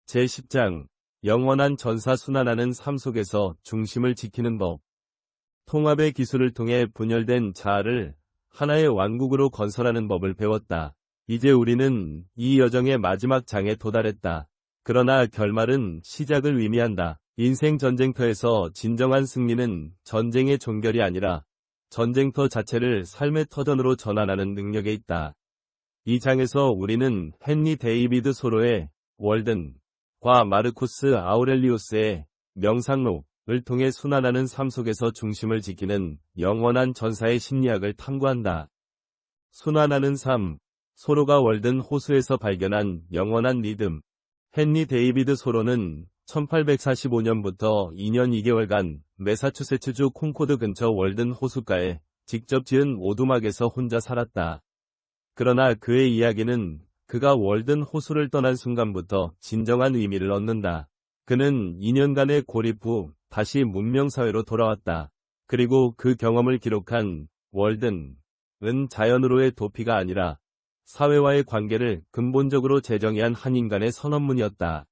제10장 영원한 전사 순환하는 삶 속에서 중심을 지키는 법. 통합의 기술을 통해 분열된 자아를 하나의 왕국으로 건설하는 법을 배웠다. 이제 우리는 이 여정의 마지막 장에 도달했다. 그러나 결말은 시작을 의미한다. 인생 전쟁터에서 진정한 승리는 전쟁의 종결이 아니라 전쟁터 자체를 삶의 터전으로 전환하는 능력에 있다. 이 장에서 우리는 헨리 데이비드 소로의 월든과 마르쿠스 아우렐리우스의 명상록을 통해 순환하는 삶 속에서 중심을 지키는 영원한 전사의 심리학을 탐구한다. 순환하는 삶, 소로가 월든 호수에서 발견한 영원한 리듬. 헨리 데이비드 소로는 1845년부터 2년 2개월간 매사추세츠주 콩코드 근처 월든 호숫가에 직접 지은 오두막에서 혼자 살았다. 그러나 그의 이야기는 그가 월든 호수를 떠난 순간부터 진정한 의미를 얻는다. 그는 2년간의 고립 후 다시 문명사회로 돌아왔다. 그리고 그 경험을 기록한 월든은 자연으로의 도피가 아니라 사회와의 관계를 근본적으로 재정의한 한 인간의 선언문이었다.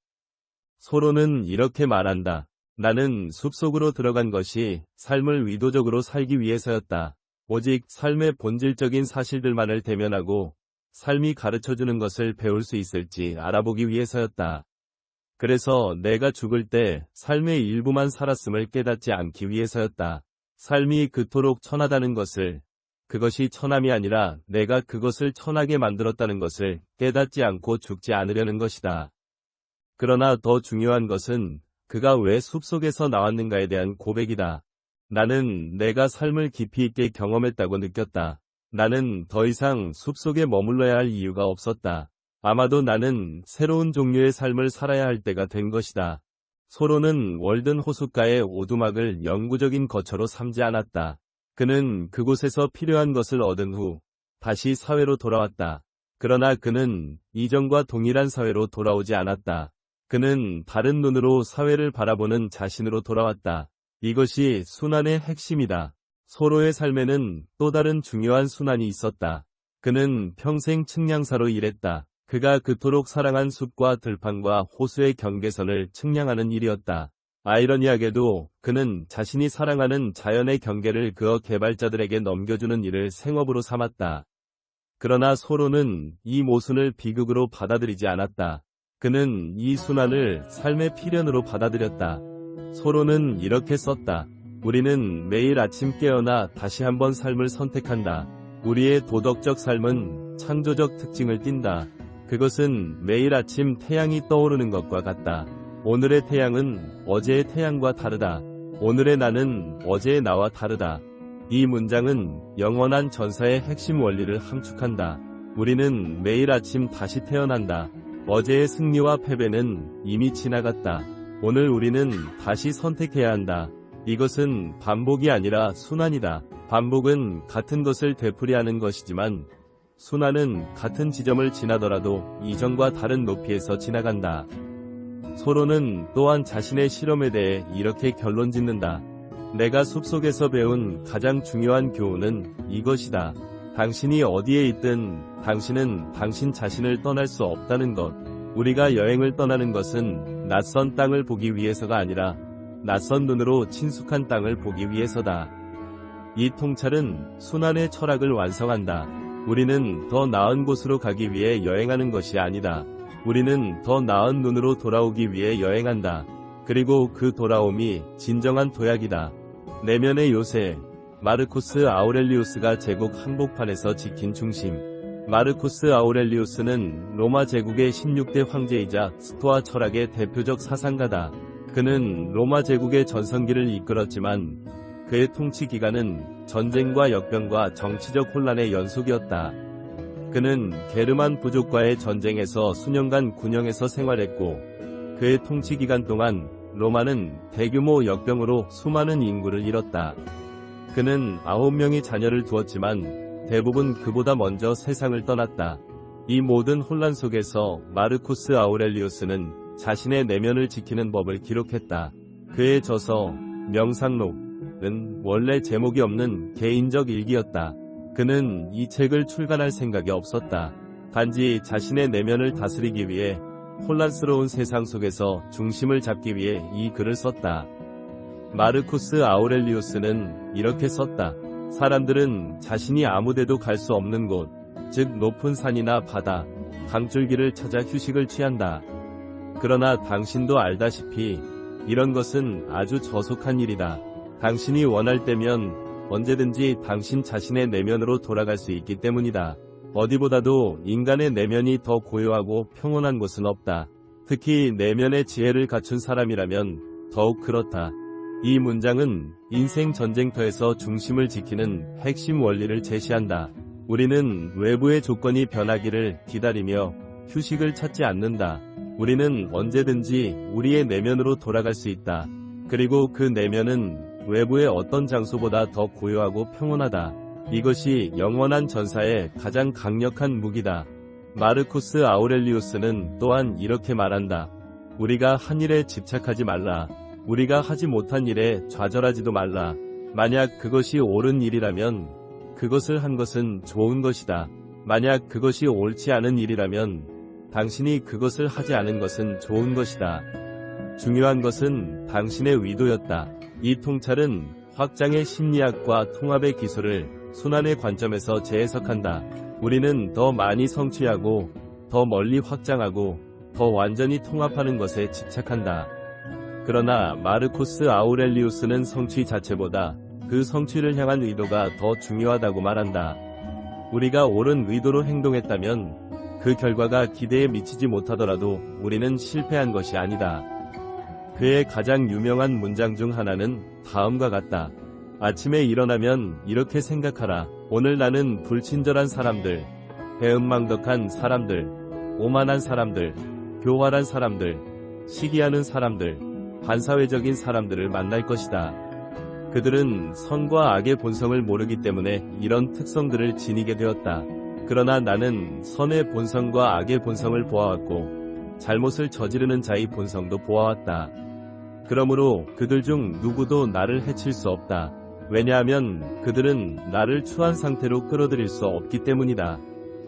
소로는 이렇게 말한다. 나는 숲속으로 들어간 것이 삶을 의도적으로 살기 위해서였다. 오직 삶의 본질적인 사실들만을 대면하고 삶이 가르쳐주는 것을 배울 수 있을지 알아보기 위해서였다. 그래서 내가 죽을 때 삶의 일부만 살았음을 깨닫지 않기 위해서였다. 삶이 그토록 천하다는 것을, 그것이 천함이 아니라 내가 그것을 천하게 만들었다는 것을 깨닫지 않고 죽지 않으려는 것이다. 그러나 더 중요한 것은 그가 왜 숲속에서 나왔는가에 대한 고백이다. 나는 내가 삶을 깊이 있게 경험했다고 느꼈다. 나는 더 이상 숲속에 머물러야 할 이유가 없었다. 아마도 나는 새로운 종류의 삶을 살아야 할 때가 된 것이다. 소로는 월든 호숫가의 오두막을 영구적인 거처로 삼지 않았다. 그는 그곳에서 필요한 것을 얻은 후 다시 사회로 돌아왔다. 그러나 그는 이전과 동일한 사회로 돌아오지 않았다. 그는 다른 눈으로 사회를 바라보는 자신으로 돌아왔다. 이것이 순환의 핵심이다. 소로의 삶에는 또 다른 중요한 순환이 있었다. 그는 평생 측량사로 일했다. 그가 그토록 사랑한 숲과 들판과 호수의 경계선을 측량하는 일이었다. 아이러니하게도 그는 자신이 사랑하는 자연의 경계를 그어 개발자들에게 넘겨주는 일을 생업으로 삼았다. 그러나 소로는 이 모순을 비극으로 받아들이지 않았다. 그는 이 순환을 삶의 필연으로 받아들였다. 소로는 이렇게 썼다. 우리는 매일 아침 깨어나 다시 한번 삶을 선택한다. 우리의 도덕적 삶은 창조적 특징을 띈다. 그것은 매일 아침 태양이 떠오르는 것과 같다. 오늘의 태양은 어제의 태양과 다르다. 오늘의 나는 어제의 나와 다르다. 이 문장은 영원한 전사의 핵심 원리를 함축한다. 우리는 매일 아침 다시 태어난다. 어제의 승리와 패배는 이미 지나갔다. 오늘 우리는 다시 선택해야 한다. 이것은 반복이 아니라 순환이다. 반복은 같은 것을 되풀이하는 것이지만 순환은 같은 지점을 지나더라도 이전과 다른 높이에서 지나간다. 소로는 또한 자신의 실험에 대해 이렇게 결론짓는다. 내가 숲속에서 배운 가장 중요한 교훈은 이것이다. 당신이 어디에 있든 당신은 당신 자신을 떠날 수 없다는 것. 우리가 여행을 떠나는 것은 낯선 땅을 보기 위해서가 아니라 낯선 눈으로 친숙한 땅을 보기 위해서다. 이 통찰은 순환의 철학을 완성한다. 우리는 더 나은 곳으로 가기 위해 여행하는 것이 아니다. 우리는 더 나은 눈으로 돌아오기 위해 여행한다. 그리고 그 돌아옴이 진정한 도약이다. 내면의 요새, 마르쿠스 아우렐리우스가 제국 한복판에서 지킨 중심. 마르쿠스 아우렐리우스는 로마 제국의 16대 황제이자 스토아 철학의 대표적 사상가다. 그는 로마 제국의 전성기를 이끌었지만 그의 통치 기간은 전쟁과 역병과 정치적 혼란의 연속이었다. 그는 게르만 부족과의 전쟁에서 수년간 군영에서 생활했고 그의 통치 기간 동안 로마는 대규모 역병으로 수많은 인구를 잃었다. 그는 9명의 자녀를 두었지만 대부분 그보다 먼저 세상을 떠났다. 이 모든 혼란 속에서 마르쿠스 아우렐리우스는 자신의 내면을 지키는 법을 기록했다. 그의 저서 명상록은 원래 제목이 없는 개인적 일기였다. 그는 이 책을 출간할 생각이 없었다. 단지 자신의 내면을 다스리기 위해 혼란스러운 세상 속에서 중심을 잡기 위해 이 글을 썼다. 마르쿠스 아우렐리우스는 이렇게 썼다. 사람들은 자신이 아무데도 갈 수 없는 곳, 즉 높은 산이나 바다, 강줄기를 찾아 휴식을 취한다. 그러나 당신도 알다시피 이런 것은 아주 저속한 일이다. 당신이 원할 때면 언제든지 당신 자신의 내면으로 돌아갈 수 있기 때문이다. 어디보다도 인간의 내면이 더 고요하고 평온한 곳은 없다. 특히 내면의 지혜를 갖춘 사람이라면 더욱 그렇다. 이 문장은 인생 전쟁터에서 중심을 지키는 핵심 원리를 제시한다. 우리는 외부의 조건이 변하기를 기다리며 휴식을 찾지 않는다. 우리는 언제든지 우리의 내면으로 돌아갈 수 있다. 그리고 그 내면은 외부의 어떤 장소보다 더 고요하고 평온하다. 이것이 영원한 전사의 가장 강력한 무기다. 마르쿠스 아우렐리우스는 또한 이렇게 말한다. 우리가 한 일에 집착하지 말라. 우리가 하지 못한 일에 좌절하지도 말라. 만약 그것이 옳은 일이라면 그것을 한 것은 좋은 것이다. 만약 그것이 옳지 않은 일이라면 당신이 그것을 하지 않은 것은 좋은 것이다. 중요한 것은 당신의 의도였다. 이 통찰은 확장의 심리학과 통합의 기술을 순환의 관점에서 재해석한다. 우리는 더 많이 성취하고 더 멀리 확장하고 더 완전히 통합하는 것에 집착한다. 그러나 마르쿠스 아우렐리우스는 성취 자체보다 그 성취를 향한 의도가 더 중요하다고 말한다. 우리가 옳은 의도로 행동했다면 그 결과가 기대에 미치지 못하더라도 우리는 실패한 것이 아니다. 그의 가장 유명한 문장 중 하나는 다음과 같다. 아침에 일어나면 이렇게 생각하라. 오늘 나는 불친절한 사람들, 배은망덕한 사람들, 오만한 사람들, 교활한 사람들, 시기하는 사람들, 반사회적인 사람들을 만날 것이다. 그들은 선과 악의 본성을 모르기 때문에 이런 특성들을 지니게 되었다. 그러나 나는 선의 본성과 악의 본성을 보아왔고 잘못을 저지르는 자의 본성도 보아왔다. 그러므로 그들 중 누구도 나를 해칠 수 없다. 왜냐하면 그들은 나를 추한 상태로 끌어들일 수 없기 때문이다.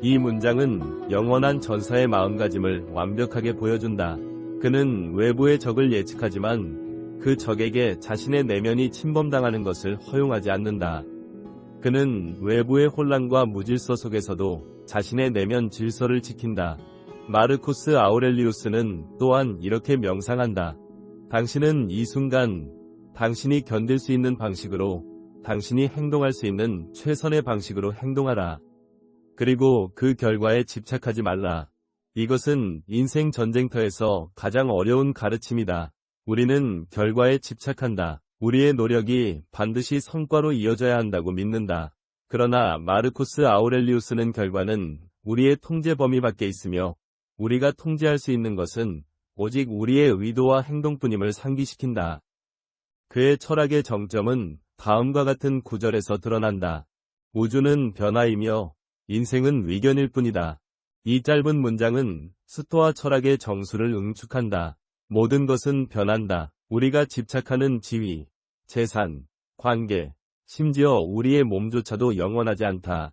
이 문장은 영원한 전사의 마음가짐을 완벽하게 보여준다. 그는 외부의 적을 예측하지만 그 적에게 자신의 내면이 침범당하는 것을 허용하지 않는다. 그는 외부의 혼란과 무질서 속에서도 자신의 내면 질서를 지킨다. 마르쿠스 아우렐리우스는 또한 이렇게 명상한다. 당신은 이 순간 당신이 견딜 수 있는 방식으로 당신이 행동할 수 있는 최선의 방식으로 행동하라. 그리고 그 결과에 집착하지 말라. 이것은 인생 전쟁터에서 가장 어려운 가르침이다. 우리는 결과에 집착한다. 우리의 노력이 반드시 성과로 이어져야 한다고 믿는다. 그러나 마르쿠스 아우렐리우스는 결과는 우리의 통제 범위 밖에 있으며 우리가 통제할 수 있는 것은 오직 우리의 의도와 행동뿐임을 상기시킨다. 그의 철학의 정점은 다음과 같은 구절에서 드러난다. 우주는 변화이며 인생은 위견일 뿐이다. 이 짧은 문장은 스토아 철학의 정수를 응축한다. 모든 것은 변한다. 우리가 집착하는 지위, 재산, 관계, 심지어 우리의 몸조차도 영원하지 않다.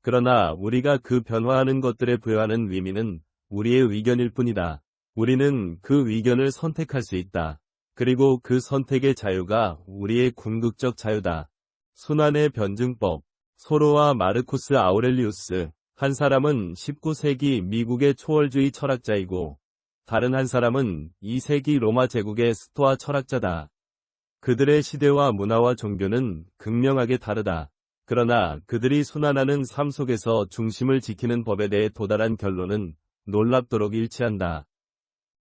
그러나 우리가 그 변화하는 것들에 부여하는 의미는 우리의 의견일 뿐이다. 우리는 그 의견을 선택할 수 있다. 그리고 그 선택의 자유가 우리의 궁극적 자유다. 순환의 변증법. 소로와 마르쿠스 아우렐리우스. 한 사람은 19세기 미국의 초월주의 철학자이고 다른 한 사람은 2세기 로마 제국의 스토아 철학자다. 그들의 시대와 문화와 종교는 극명하게 다르다. 그러나 그들이 순환하는 삶 속에서 중심을 지키는 법에 대해 도달한 결론은 놀랍도록 일치한다.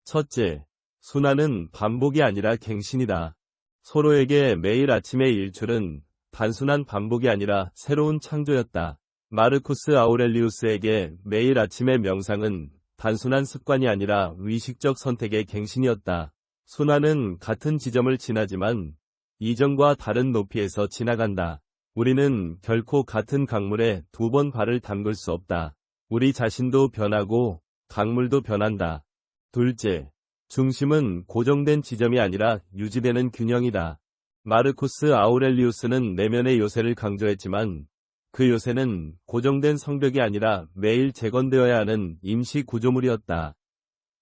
첫째, 순환은 반복이 아니라 갱신이다. 서로에게 매일 아침의 일출은 단순한 반복이 아니라 새로운 창조였다. 마르쿠스 아우렐리우스에게 매일 아침의 명상은 단순한 습관이 아니라 의식적 선택의 갱신이었다. 순환은 같은 지점을 지나지만 이전과 다른 높이에서 지나간다. 우리는 결코 같은 강물에 두 번 발을 담글 수 없다. 우리 자신도 변하고 강물도 변한다. 둘째, 중심은 고정된 지점이 아니라 유지되는 균형이다. 마르쿠스 아우렐리우스는 내면의 요새를 강조했지만 그 요새는 고정된 성벽이 아니라 매일 재건되어야 하는 임시 구조물이었다.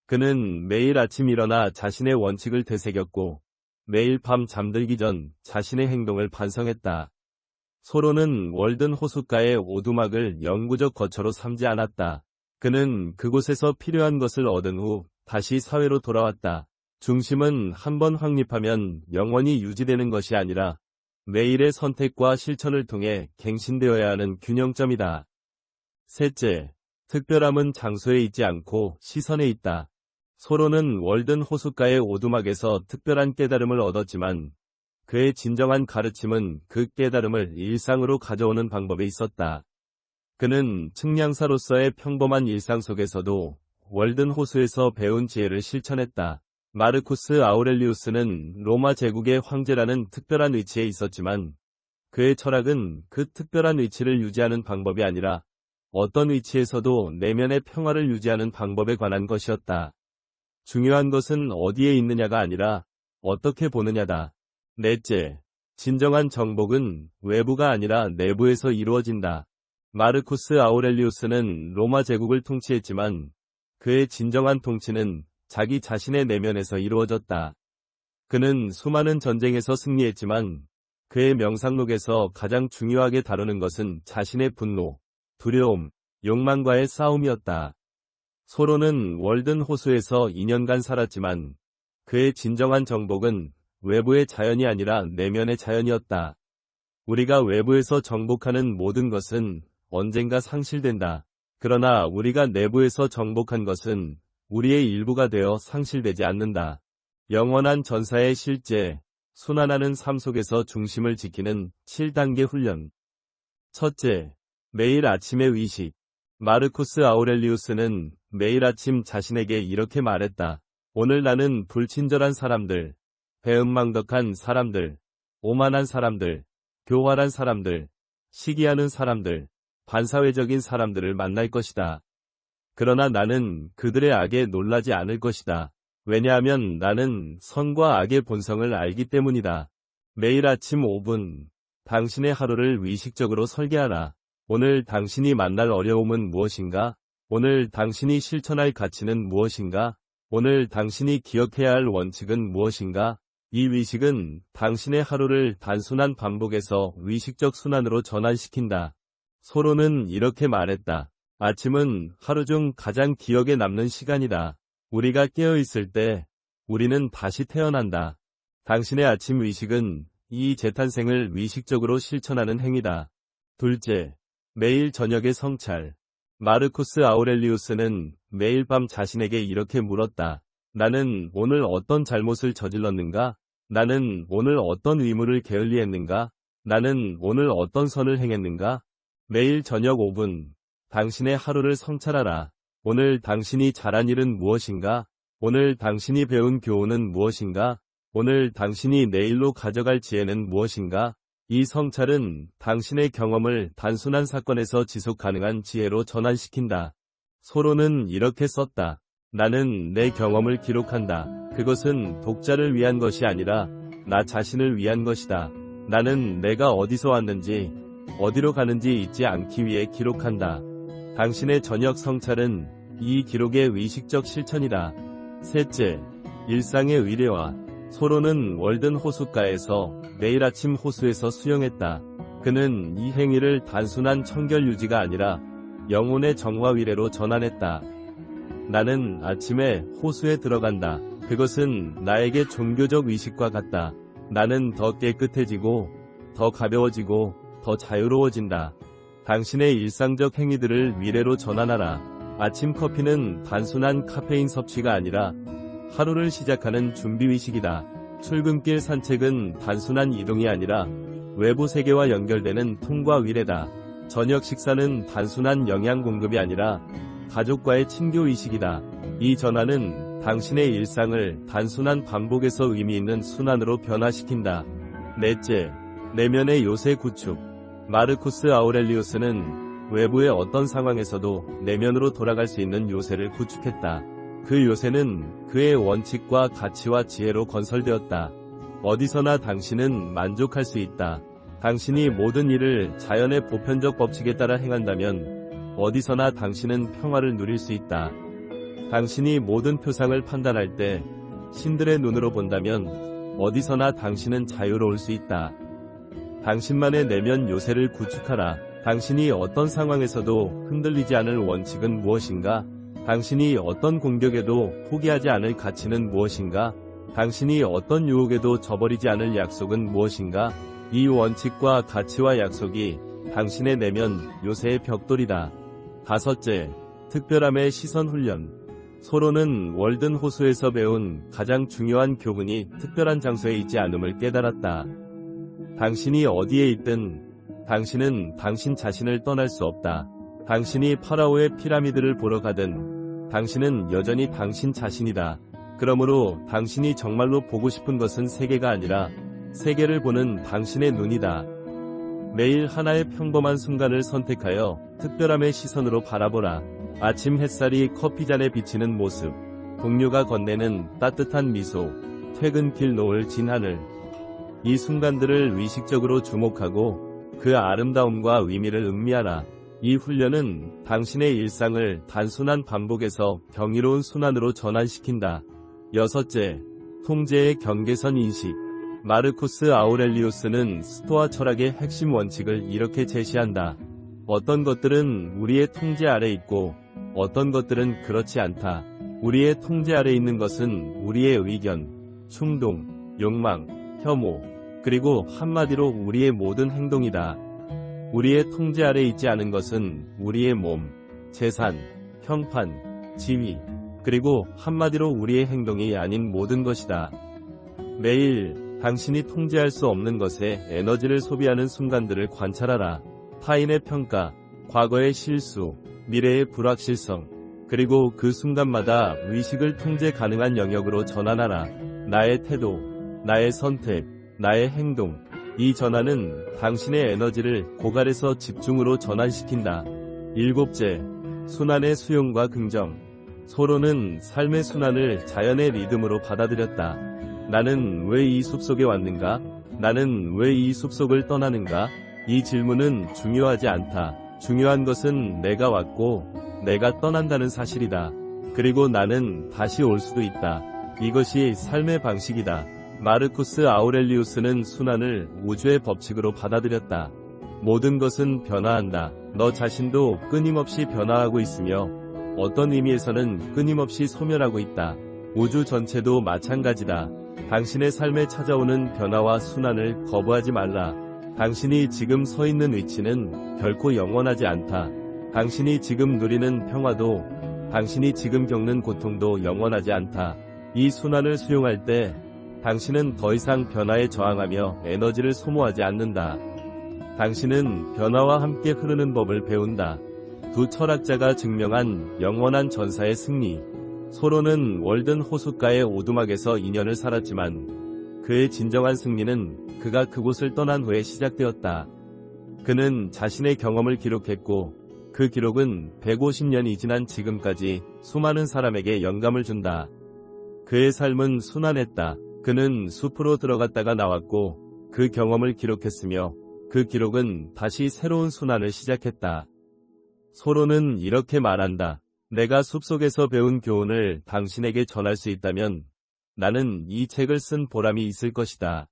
그는 매일 아침 일어나 자신의 원칙을 되새겼고 매일 밤 잠들기 전 자신의 행동을 반성했다. 소로는 월든 호숫가의 오두막을 영구적 거처로 삼지 않았다. 그는 그곳에서 필요한 것을 얻은 후 다시 사회로 돌아왔다. 중심은 한번 확립하면 영원히 유지되는 것이 아니라 매일의 선택과 실천을 통해 갱신되어야 하는 균형점이다. 셋째, 특별함은 장소에 있지 않고 시선에 있다. 소로는 월든 호숫가의 오두막에서 특별한 깨달음을 얻었지만 그의 진정한 가르침은 그 깨달음을 일상으로 가져오는 방법에 있었다. 그는 측량사로서의 평범한 일상 속에서도 월든 호수에서 배운 지혜를 실천했다. 마르쿠스 아우렐리우스는 로마 제국의 황제라는 특별한 위치에 있었지만 그의 철학은 그 특별한 위치를 유지하는 방법이 아니라 어떤 위치에서도 내면의 평화를 유지하는 방법에 관한 것이었다. 중요한 것은 어디에 있느냐가 아니라 어떻게 보느냐다. 넷째, 진정한 정복은 외부가 아니라 내부에서 이루어진다. 마르쿠스 아우렐리우스는 로마 제국을 통치했지만 그의 진정한 통치는 자기 자신의 내면에서 이루어졌다. 그는 수많은 전쟁에서 승리했지만 그의 명상록에서 가장 중요하게 다루는 것은 자신의 분노, 두려움, 욕망과의 싸움이었다. 소로는 월든 호수에서 2년간 살았지만 그의 진정한 정복은 외부의 자연이 아니라 내면의 자연이었다. 우리가 외부에서 정복하는 모든 것은 언젠가 상실된다. 그러나 우리가 내부에서 정복한 것은 우리의 일부가 되어 상실되지 않는다. 영원한 전사의 실제, 순환하는 삶 속에서 중심을 지키는 7단계 훈련. 첫째, 매일 아침의 의식. 마르쿠스 아우렐리우스는 매일 아침 자신에게 이렇게 말했다. 오늘 나는 불친절한 사람들, 배은망덕한 사람들, 오만한 사람들, 교활한 사람들, 시기하는 사람들, 반사회적인 사람들을 만날 것이다. 그러나 나는 그들의 악에 놀라지 않을 것이다. 왜냐하면 나는 선과 악의 본성을 알기 때문이다. 매일 아침 5분, 당신의 하루를 의식적으로 설계하라. 오늘 당신이 만날 어려움은 무엇인가? 오늘 당신이 실천할 가치는 무엇인가? 오늘 당신이 기억해야 할 원칙은 무엇인가? 이 의식은 당신의 하루를 단순한 반복에서 의식적 순환으로 전환시킨다. 소로는 이렇게 말했다. 아침은 하루 중 가장 기억에 남는 시간이다. 우리가 깨어있을 때 우리는 다시 태어난다. 당신의 아침 의식은 이 재탄생을 의식적으로 실천하는 행위다. 둘째, 매일 저녁의 성찰. 마르쿠스 아우렐리우스는 매일 밤 자신에게 이렇게 물었다. 나는 오늘 어떤 잘못을 저질렀는가? 나는 오늘 어떤 의무를 게을리했는가? 나는 오늘 어떤 선을 행했는가? 매일 저녁 5분, 당신의 하루를 성찰하라. 오늘 당신이 잘한 일은 무엇인가? 오늘 당신이 배운 교훈은 무엇인가? 오늘 당신이 내일로 가져갈 지혜는 무엇인가? 이 성찰은 당신의 경험을 단순한 사건에서 지속 가능한 지혜로 전환시킨다. 소로는 이렇게 썼다. 나는 내 경험을 기록한다. 그것은 독자를 위한 것이 아니라 나 자신을 위한 것이다. 나는 내가 어디서 왔는지, 어디로 가는지 잊지 않기 위해 기록한다. 당신의 저녁 성찰은 이 기록의 의식적 실천이다. 셋째, 일상의 의례화. 소로는 월든 호숫가에서 매일 아침 호수에서 수영했다. 그는 이 행위를 단순한 청결 유지가 아니라 영혼의 정화 위례로 전환했다. 나는 아침에 호수에 들어간다. 그것은 나에게 종교적 의식과 같다. 나는 더 깨끗해지고, 더 가벼워지고, 더 자유로워진다. 당신의 일상적 행위들을 위례로 전환하라. 아침 커피는 단순한 카페인 섭취가 아니라 하루를 시작하는 준비의식이다. 출근길 산책은 단순한 이동이 아니라 외부 세계와 연결되는 통과 위례다. 저녁 식사는 단순한 영양 공급이 아니라 가족과의 친교의식이다. 이 전환은 당신의 일상을 단순한 반복에서 의미 있는 순환으로 변화시킨다. 넷째, 내면의 요새 구축. 마르쿠스 아우렐리우스는 외부의 어떤 상황에서도 내면으로 돌아갈 수 있는 요새를 구축했다. 그 요새는 그의 원칙과 가치와 지혜로 건설되었다. 어디서나 당신은 만족할 수 있다. 당신이 모든 일을 자연의 보편적 법칙에 따라 행한다면 어디서나 당신은 평화를 누릴 수 있다. 당신이 모든 표상을 판단할 때 신들의 눈으로 본다면 어디서나 당신은 자유로울 수 있다. 당신만의 내면 요새를 구축하라. 당신이 어떤 상황에서도 흔들리지 않을 원칙은 무엇인가? 당신이 어떤 공격에도 포기하지 않을 가치는 무엇인가? 당신이 어떤 유혹에도 저버리지 않을 약속은 무엇인가? 이 원칙과 가치와 약속이 당신의 내면 요새의 벽돌이다. 5째, 특별함의 시선 훈련. 소로는 월든 호수에서 배운 가장 중요한 교훈이 특별한 장소에 있지 않음을 깨달았다. 당신이 어디에 있든 당신은 당신 자신을 떠날 수 없다. 당신이 파라오의 피라미드를 보러 가든 당신은 여전히 당신 자신이다. 그러므로 당신이 정말로 보고 싶은 것은 세계가 아니라 세계를 보는 당신의 눈이다. 매일 하나의 평범한 순간을 선택하여 특별함의 시선으로 바라보라. 아침 햇살이 커피잔에 비치는 모습, 동료가 건네는 따뜻한 미소, 퇴근길 노을 진 하늘. 이 순간들을 의식적으로 주목하고 그 아름다움과 의미를 음미하라. 이 훈련은 당신의 일상을 단순한 반복에서 경이로운 순환으로 전환시킨다. 6째, 통제의 경계선 인식. 마르쿠스 아우렐리우스는 스토아 철학의 핵심 원칙을 이렇게 제시한다. 어떤 것들은 우리의 통제 아래 있고 어떤 것들은 그렇지 않다. 우리의 통제 아래 있는 것은 우리의 의견, 충동, 욕망, 혐오, 그리고 한마디로 우리의 모든 행동이다. 우리의 통제 아래 있지 않은 것은 우리의 몸, 재산, 평판, 지위, 그리고 한마디로 우리의 행동이 아닌 모든 것이다. 매일 당신이 통제할 수 없는 것에 에너지를 소비하는 순간들을 관찰하라. 타인의 평가, 과거의 실수, 미래의 불확실성, 그리고 그 순간마다 의식을 통제 가능한 영역으로 전환하라. 나의 태도, 나의 선택, 나의 행동. 이 전환은 당신의 에너지를 고갈에서 집중으로 전환시킨다. 7째, 순환의 수용과 긍정. 소로는 삶의 순환을 자연의 리듬으로 받아들였다. 나는 왜 이 숲속에 왔는가? 나는 왜 이 숲속을 떠나는가? 이 질문은 중요하지 않다. 중요한 것은 내가 왔고 내가 떠난다는 사실이다. 그리고 나는 다시 올 수도 있다. 이것이 삶의 방식이다. 마르쿠스 아우렐리우스는 순환을 우주의 법칙으로 받아들였다. 모든 것은 변화한다. 너 자신도 끊임없이 변화하고 있으며 어떤 의미에서는 끊임없이 소멸하고 있다. 우주 전체도 마찬가지다. 당신의 삶에 찾아오는 변화와 순환을 거부하지 말라. 당신이 지금 서 있는 위치는 결코 영원하지 않다. 당신이 지금 누리는 평화도, 당신이 지금 겪는 고통도 영원하지 않다. 이 순환을 수용할 때 당신은 더 이상 변화에 저항하며 에너지를 소모하지 않는다. 당신은 변화와 함께 흐르는 법을 배운다. 두 철학자가 증명한 영원한 전사의 승리. 소로는 월든 호숫가의 오두막에서 2년을 살았지만 그의 진정한 승리는 그가 그곳을 떠난 후에 시작되었다. 그는 자신의 경험을 기록했고 그 기록은 150년이 지난 지금까지 수많은 사람에게 영감을 준다. 그의 삶은 순환했다. 그는 숲으로 들어갔다가 나왔고 그 경험을 기록했으며 그 기록은 다시 새로운 순환을 시작했다. 소로는 이렇게 말한다. 내가 숲속에서 배운 교훈을 당신에게 전할 수 있다면 나는 이 책을 쓴 보람이 있을 것이다.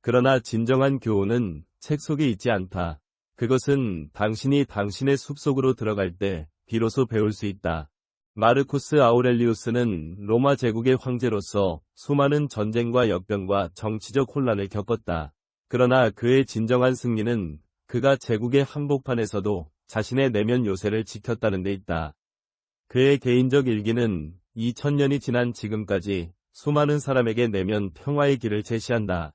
그러나 진정한 교훈은 책 속에 있지 않다. 그것은 당신이 당신의 숲속으로 들어갈 때 비로소 배울 수 있다. 마르쿠스 아우렐리우스는 로마 제국의 황제로서 수많은 전쟁과 역병과 정치적 혼란을 겪었다. 그러나 그의 진정한 승리는 그가 제국의 한복판에서도 자신의 내면 요새를 지켰다는 데 있다. 그의 개인적 일기는 2000년이 지난 지금까지 수많은 사람에게 내면 평화의 길을 제시한다.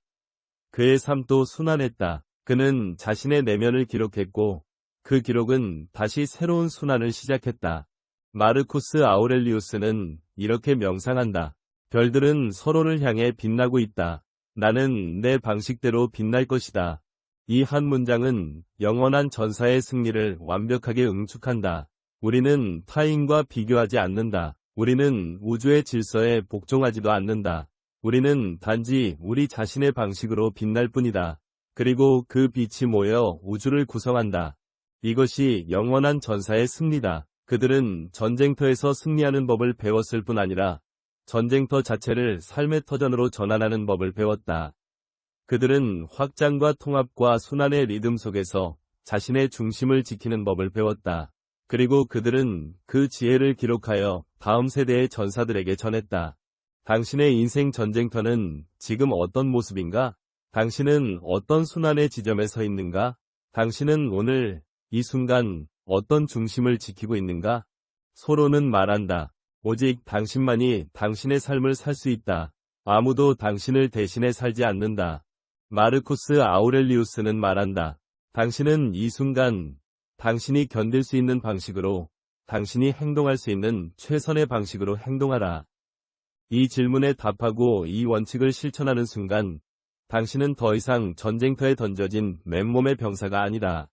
그의 삶도 순환했다. 그는 자신의 내면을 기록했고 그 기록은 다시 새로운 순환을 시작했다. 마르쿠스 아우렐리우스는 이렇게 명상한다. 별들은 서로를 향해 빛나고 있다. 나는 내 방식대로 빛날 것이다. 이 한 문장은 영원한 전사의 승리를 완벽하게 응축한다. 우리는 타인과 비교하지 않는다. 우리는 우주의 질서에 복종하지도 않는다. 우리는 단지 우리 자신의 방식으로 빛날 뿐이다. 그리고 그 빛이 모여 우주를 구성한다. 이것이 영원한 전사의 승리다. 그들은 전쟁터에서 승리하는 법을 배웠을 뿐 아니라 전쟁터 자체를 삶의 터전으로 전환하는 법을 배웠다. 그들은 확장과 통합과 순환의 리듬 속에서 자신의 중심을 지키는 법을 배웠다. 그리고 그들은 그 지혜를 기록하여 다음 세대의 전사들에게 전했다. 당신의 인생 전쟁터는 지금 어떤 모습인가? 당신은 어떤 순환의 지점에 서 있는가? 당신은 오늘, 이 순간, 어떤 중심을 지키고 있는가? 서로는 말한다. 오직 당신만이 당신의 삶을 살 수 있다. 아무도 당신을 대신해 살지 않는다. 마르쿠스 아우렐리우스는 말한다. 당신은 이 순간, 당신이 견딜 수 있는 방식으로, 당신이 행동할 수 있는 최선의 방식으로 행동하라. 이 질문에 답하고 이 원칙을 실천하는 순간, 당신은 더 이상 전쟁터에 던져진 맨몸의 병사가 아니다.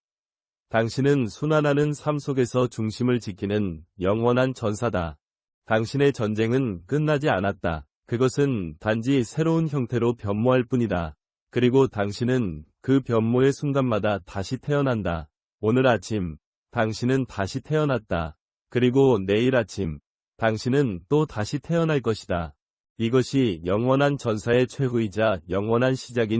당신은 순환하는 삶 속에서 중심을 지키는 영원한 전사다. 당신의 전쟁은 끝나지 않았다. 그것은 단지 새로운 형태로 변모할 뿐이다. 그리고 당신은 그 변모의 순간마다 다시 태어난다. 오늘 아침, 당신은 다시 태어났다. 그리고 내일 아침, 당신은 또 다시 태어날 것이다. 이것이 영원한 전사의 최후이자 영원한 시작인